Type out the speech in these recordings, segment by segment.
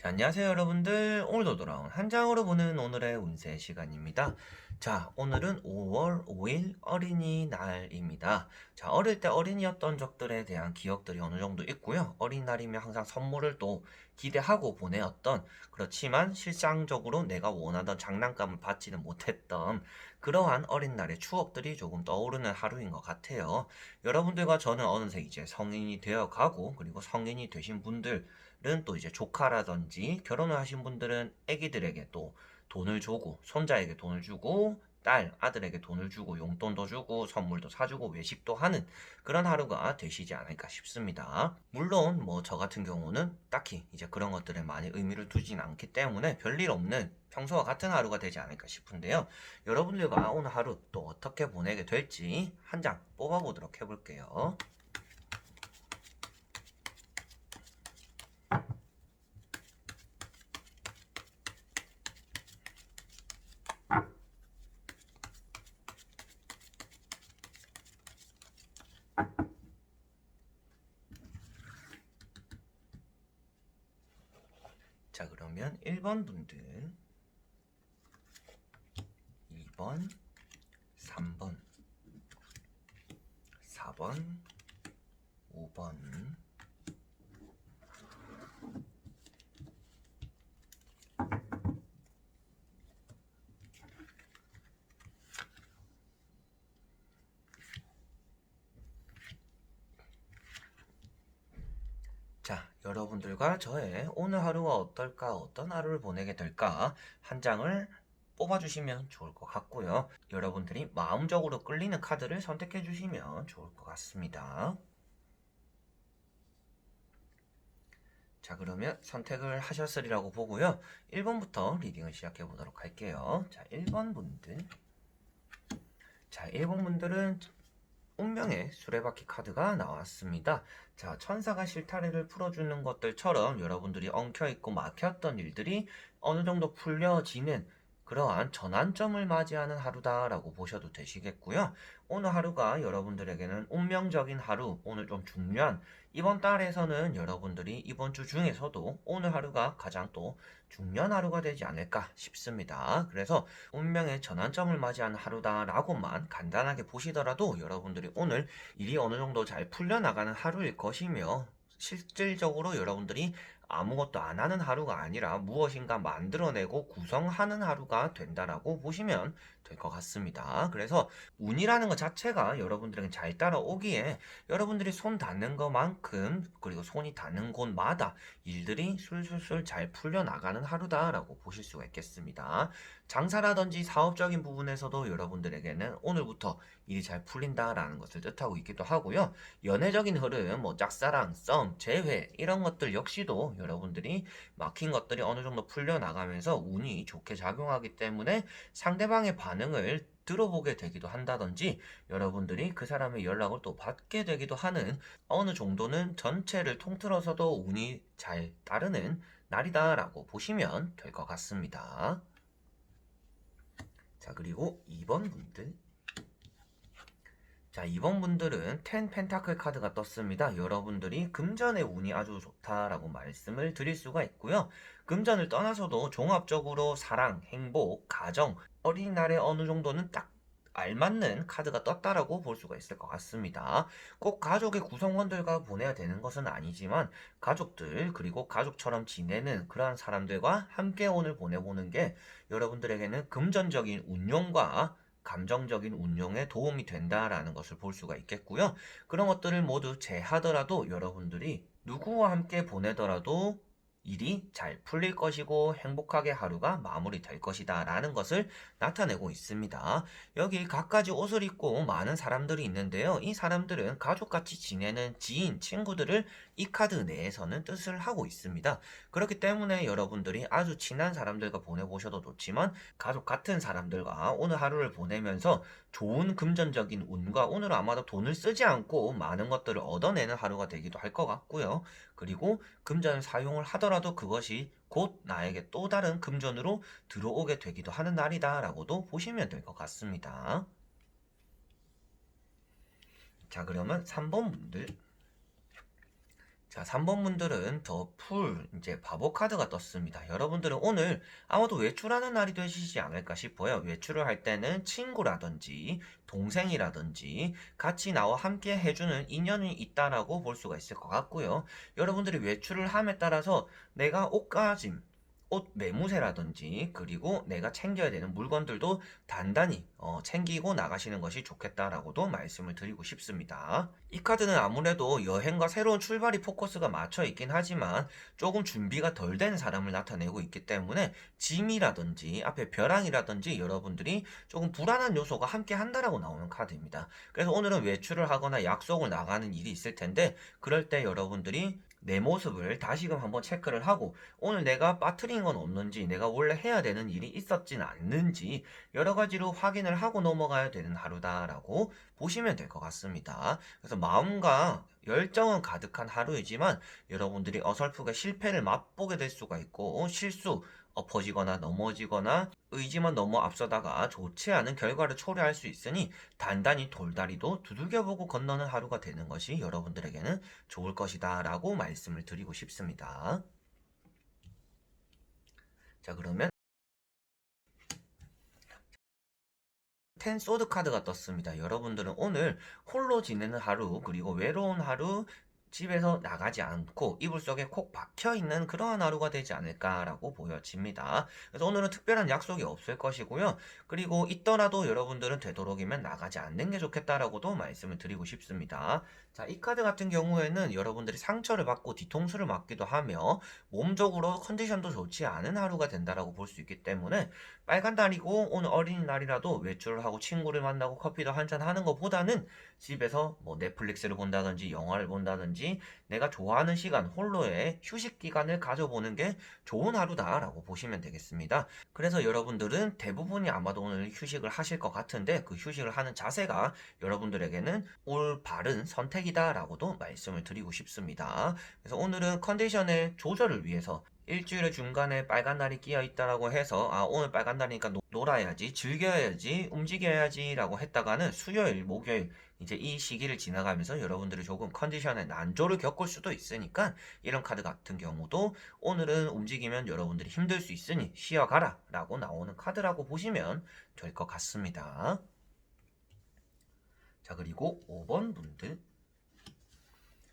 자, 안녕하세요 여러분들. 오늘도 돌아온 한 장으로 보는 오늘의 운세 시간입니다. 자, 오늘은 5월 5일 어린이날입니다. 자, 어릴 때 어린이였던 적들에 대한 기억들이 어느 정도 있고요. 어린이날이면 항상 선물을 또 기대하고 보내었던, 그렇지만 실상적으로 내가 원하던 장난감을 받지는 못했던 그러한 어린날의 추억들이 조금 떠오르는 하루인 것 같아요. 여러분들과 저는 어느새 이제 성인이 되어 가고, 그리고 성인이 되신 분들 또 이제 조카라든지 결혼을 하신 분들은 아기들에게 또 돈을 주고, 손자에게 돈을 주고, 아들에게 돈을 주고, 용돈도 주고, 선물도 사주고, 외식도 하는 그런 하루가 되시지 않을까 싶습니다. 물론 뭐 저 같은 경우는 딱히 이제 그런 것들에 많이 의미를 두진 않기 때문에 별일 없는 평소와 같은 하루가 되지 않을까 싶은데요. 여러분들과 오늘 하루 또 어떻게 보내게 될지 한 장 뽑아보도록 해볼게요. 자, 그러면 1번 분들, 2번, 3번, 4번, 5번. 자, 여러분들과 저의 오늘 하루가 어떨까, 어떤 하루를 보내게 될까, 한 장을 뽑아주시면 좋을 것 같고요. 여러분들이 마음적으로 끌리는 카드를 선택해 주시면 좋을 것 같습니다. 자, 그러면 선택을 하셨으리라고 보고요. 1번부터 리딩을 시작해 보도록 할게요. 자, 1번 분들. 자, 1번 분들은 운명의 수레바퀴 카드가 나왔습니다. 자, 천사가 실타래를 풀어주는 것들처럼 여러분들이 엉켜있고 막혔던 일들이 어느 정도 풀려지는 그러한 전환점을 맞이하는 하루다라고 보셔도 되시겠고요. 오늘 하루가 여러분들에게는 운명적인 하루, 오늘 좀 중요한, 이번 달에서는 여러분들이 이번 주 중에서도 오늘 하루가 가장 또 중요한 하루가 되지 않을까 싶습니다. 그래서 운명의 전환점을 맞이하는 하루다라고만 간단하게 보시더라도 여러분들이 오늘 일이 어느 정도 잘 풀려나가는 하루일 것이며, 실질적으로 여러분들이 아무것도 안 하는 하루가 아니라 무엇인가 만들어내고 구성하는 하루가 된다라고 보시면 될 것 같습니다. 그래서 운이라는 것 자체가 여러분들에게 잘 따라오기에 여러분들이 손 닿는 것만큼, 그리고 손이 닿는 곳마다 일들이 술술술 잘 풀려나가는 하루다라고 보실 수가 있겠습니다. 장사라든지 사업적인 부분에서도 여러분들에게는 오늘부터 일이 잘 풀린다라는 것을 뜻하고 있기도 하고요. 연애적인 흐름, 뭐 짝사랑, 썸, 재회 이런 것들 역시도 여러분들이 막힌 것들이 어느 정도 풀려나가면서 운이 좋게 작용하기 때문에 상대방의 반응을 들어보게 되기도 한다든지, 여러분들이 그 사람의 연락을 또 받게 되기도 하는, 어느 정도는 전체를 통틀어서도 운이 잘 따르는 날이다라고 보시면 될 것 같습니다. 자, 그리고 2번 분들. 자, 2번 분들은 10 펜타클 카드가 떴습니다. 여러분들이 금전의 운이 아주 좋다라고 말씀을 드릴 수가 있고요. 금전을 떠나서도 종합적으로 사랑, 행복, 가정, 어린이날에 어느 정도는 딱 알맞는 카드가 떴다라고 볼 수가 있을 것 같습니다. 꼭 가족의 구성원들과 보내야 되는 것은 아니지만, 가족들, 그리고 가족처럼 지내는 그러한 사람들과 함께 오늘 보내보는 게 여러분들에게는 금전적인 운용과 감정적인 운용에 도움이 된다라는 것을 볼 수가 있겠고요. 그런 것들을 모두 제하더라도 여러분들이 누구와 함께 보내더라도 일이 잘 풀릴 것이고 행복하게 하루가 마무리될 것이다 라는 것을 나타내고 있습니다. 여기 갖가지 옷을 입고 많은 사람들이 있는데요. 이 사람들은 가족같이 지내는 지인, 친구들을 이 카드 내에서는 뜻을 하고 있습니다. 그렇기 때문에 여러분들이 아주 친한 사람들과 보내보셔도 좋지만, 가족 같은 사람들과 오늘 하루를 보내면서 좋은 금전적인 운과, 오늘 아마도 돈을 쓰지 않고 많은 것들을 얻어내는 하루가 되기도 할 것 같고요. 그리고 금전을 사용을 하더라도 그것이 곧 나에게 또 다른 금전으로 들어오게 되기도 하는 날이다 라고도 보시면 될 것 같습니다. 자, 그러면 3번 분들. 자, 3번 분들은 더 풀 이제 바보 카드가 떴습니다. 여러분들은 오늘 아마도 외출하는 날이 되시지 않을까 싶어요. 외출을 할 때는 친구라든지 동생이라든지 같이 나와 함께 해주는 인연이 있다라고 볼 수가 있을 것 같고요. 여러분들이 외출을 함에 따라서 내가 옷가짐, 옷 매무새라든지 그리고 내가 챙겨야 되는 물건들도 단단히 챙기고 나가시는 것이 좋겠다라고도 말씀을 드리고 싶습니다. 이 카드는 아무래도 여행과 새로운 출발이 포커스가 맞춰 있긴 하지만 조금 준비가 덜 된 사람을 나타내고 있기 때문에 짐이라든지 앞에 벼랑이라든지 여러분들이 조금 불안한 요소가 함께 한다라고 나오는 카드입니다. 그래서 오늘은 외출을 하거나 약속을 나가는 일이 있을 텐데 그럴 때 여러분들이 내 모습을 다시금 한번 체크를 하고 오늘 내가 빠뜨린 건 없는지 내가 원래 해야 되는 일이 있었진 않는지 여러 가지로 확인을 하고 넘어가야 되는 하루다라고 보시면 될 것 같습니다. 그래서 마음과 열정은 가득한 하루이지만 여러분들이 어설프게 실패를 맛보게 될 수가 있고 실수, 엎어지거나 넘어지거나 의지만 너무 앞서다가 좋지 않은 결과를 초래할 수 있으니 단단히 돌다리도 두들겨보고 건너는 하루가 되는 것이 여러분들에게는 좋을 것이다 라고 말씀을 드리고 싶습니다. 자, 그러면 텐 소드 카드가 떴습니다. 여러분들은 오늘 홀로 지내는 하루 그리고 외로운 하루 집에서 나가지 않고 이불 속에 콕 박혀있는 그러한 하루가 되지 않을까라고 보여집니다. 그래서 오늘은 특별한 약속이 없을 것이고요. 그리고 있더라도 여러분들은 되도록이면 나가지 않는 게 좋겠다라고도 말씀을 드리고 싶습니다. 자, 이 카드 같은 경우에는 여러분들이 상처를 받고 뒤통수를 맞기도 하며 몸적으로 컨디션도 좋지 않은 하루가 된다라고 볼 수 있기 때문에 빨간 날이고 오늘 어린이날이라도 외출을 하고 친구를 만나고 커피도 한잔 하는 것보다는 집에서 뭐 넷플릭스를 본다든지 영화를 본다든지 내가 좋아하는 시간 홀로의 휴식 기간을 가져보는 게 좋은 하루다라고 보시면 되겠습니다. 그래서 여러분들은 대부분이 아마도 오늘 휴식을 하실 것 같은데 그 휴식을 하는 자세가 여러분들에게는 올바른 선택이다라고도 말씀을 드리고 싶습니다. 그래서 오늘은 컨디션의 조절을 위해서 일주일의 중간에 빨간 날이 끼어 있다라고 해서 오늘 빨간 날이니까 놀아야지 즐겨야지 움직여야지 라고 했다가는 수요일 목요일 이제 이 시기를 지나가면서 여러분들이 조금 컨디션의 난조를 겪을 수도 있으니까 이런 카드 같은 경우도 오늘은 움직이면 여러분들이 힘들 수 있으니 쉬어가라 라고 나오는 카드라고 보시면 될 것 같습니다. 자, 그리고 5번 분들,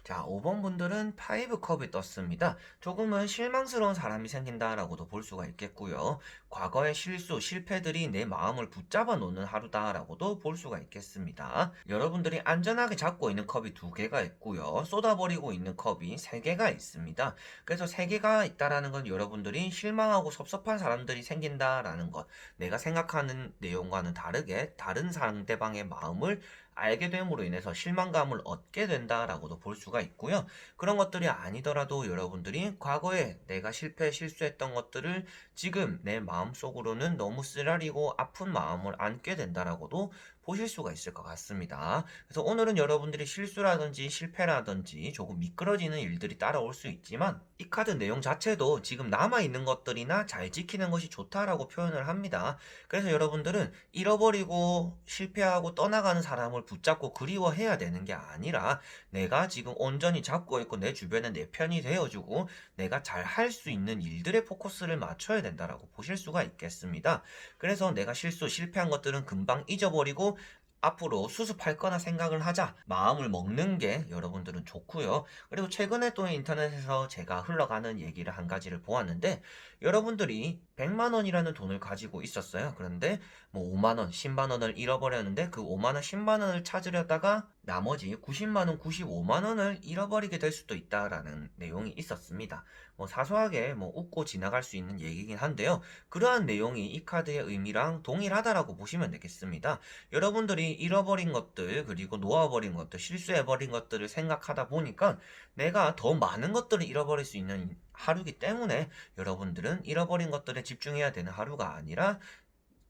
자, 5번 분들은 5컵이 떴습니다. 조금은 실망스러운 사람이 생긴다라고도 볼 수가 있겠고요. 과거의 실수, 실패들이 내 마음을 붙잡아 놓는 하루다라고도 볼 수가 있겠습니다. 여러분들이 안전하게 잡고 있는 컵이 2개가 있고요. 쏟아버리고 있는 컵이 3개가 있습니다. 그래서 3개가 있다라는 건 여러분들이 실망하고 섭섭한 사람들이 생긴다라는 것, 내가 생각하는 내용과는 다르게 다른 상대방의 마음을 알게 됨으로 인해서 실망감을 얻게 된다라고도 볼 수가 있고요. 그런 것들이 아니더라도 여러분들이 과거에 내가 실수했던 것들을 지금 내 마음속으로는 너무 쓰라리고 아픈 마음을 안게 된다라고도 보실 수가 있을 것 같습니다. 그래서 오늘은 여러분들이 실수라든지 실패라든지 조금 미끄러지는 일들이 따라올 수 있지만 이 카드 내용 자체도 지금 남아있는 것들이나 잘 지키는 것이 좋다라고 표현을 합니다. 그래서 여러분들은 잃어버리고 실패하고 떠나가는 사람을 붙잡고 그리워해야 되는 게 아니라 내가 지금 온전히 잡고 있고 내 주변에 내 편이 되어주고 내가 잘 할 수 있는 일들에 포커스를 맞춰야 된다라고 보실 수가 있겠습니다. 그래서 내가 실패한 것들은 금방 잊어버리고 앞으로 수습할 거나 생각을 하자 마음을 먹는 게 여러분들은 좋고요. 그리고 최근에 또 인터넷에서 제가 흘러가는 얘기를 한 가지를 보았는데 여러분들이 100만 원이라는 돈을 가지고 있었어요. 그런데 뭐 5만 원, 10만 원을 잃어버렸는데 그 5만 원, 10만 원을 찾으려다가 나머지 90만 원, 95만 원을 잃어버리게 될 수도 있다라는 내용이 있었습니다. 뭐 사소하게 뭐 웃고 지나갈 수 있는 얘기긴 한데요. 그러한 내용이 이 카드의 의미랑 동일하다라고 보시면 되겠습니다. 여러분들이 잃어버린 것들 그리고 놓아버린 것들 실수해버린 것들을 생각하다 보니까 내가 더 많은 것들을 잃어버릴 수 있는 하루이기 때문에 여러분들은 잃어버린 것들에 집중해야 되는 하루가 아니라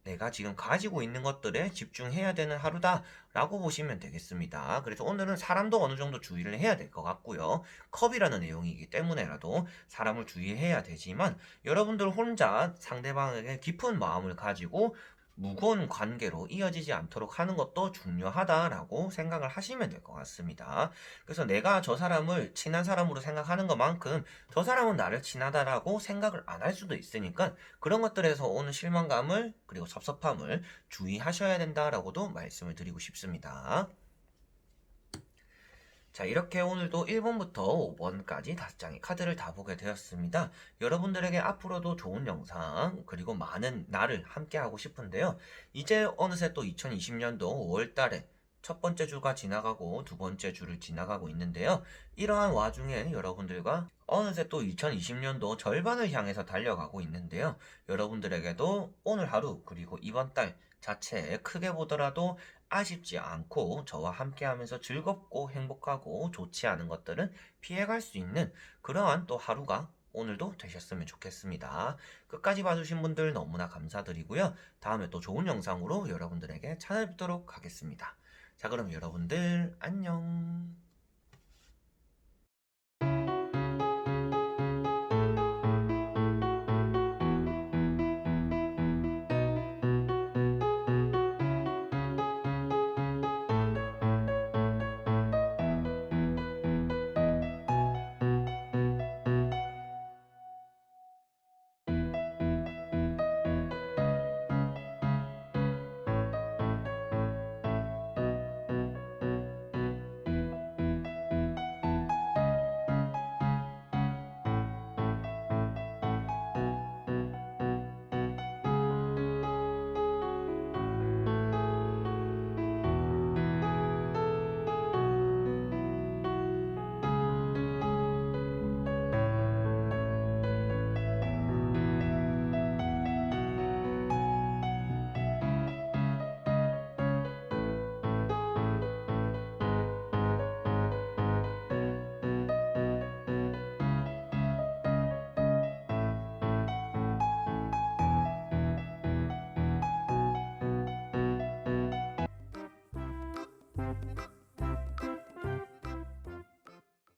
내가 지금 가지고 있는 것들에 집중해야 되는 하루다라고 보시면 되겠습니다. 그래서 오늘은 사람도 어느 정도 주의를 해야 될 것 같고요. 컵이라는 내용이기 때문에라도 사람을 주의해야 되지만 여러분들 혼자 상대방에게 깊은 마음을 가지고 무거운 관계로 이어지지 않도록 하는 것도 중요하다라고 생각을 하시면 될 것 같습니다. 그래서 내가 저 사람을 친한 사람으로 생각하는 것만큼 저 사람은 나를 친하다라고 생각을 안 할 수도 있으니까 그런 것들에서 오는 실망감을 그리고 섭섭함을 주의하셔야 된다라고도 말씀을 드리고 싶습니다. 자, 이렇게 오늘도 1번부터 5번까지 5장의 카드를 다 보게 되었습니다. 여러분들에게 앞으로도 좋은 영상 그리고 많은 날을 함께 하고 싶은데요. 이제 어느새 또 2020년도 5월달에 첫 번째 주가 지나가고 두 번째 주를 지나가고 있는데요. 이러한 와중에 여러분들과 어느새 또 2020년도 절반을 향해서 달려가고 있는데요. 여러분들에게도 오늘 하루 그리고 이번 달 자체에 크게 보더라도 아쉽지 않고 저와 함께 하면서 즐겁고 행복하고 좋지 않은 것들은 피해갈 수 있는 그러한 또 하루가 오늘도 되셨으면 좋겠습니다. 끝까지 봐주신 분들 너무나 감사드리고요. 다음에 또 좋은 영상으로 여러분들에게 찾아뵙도록 하겠습니다. 자, 그럼 여러분들 안녕.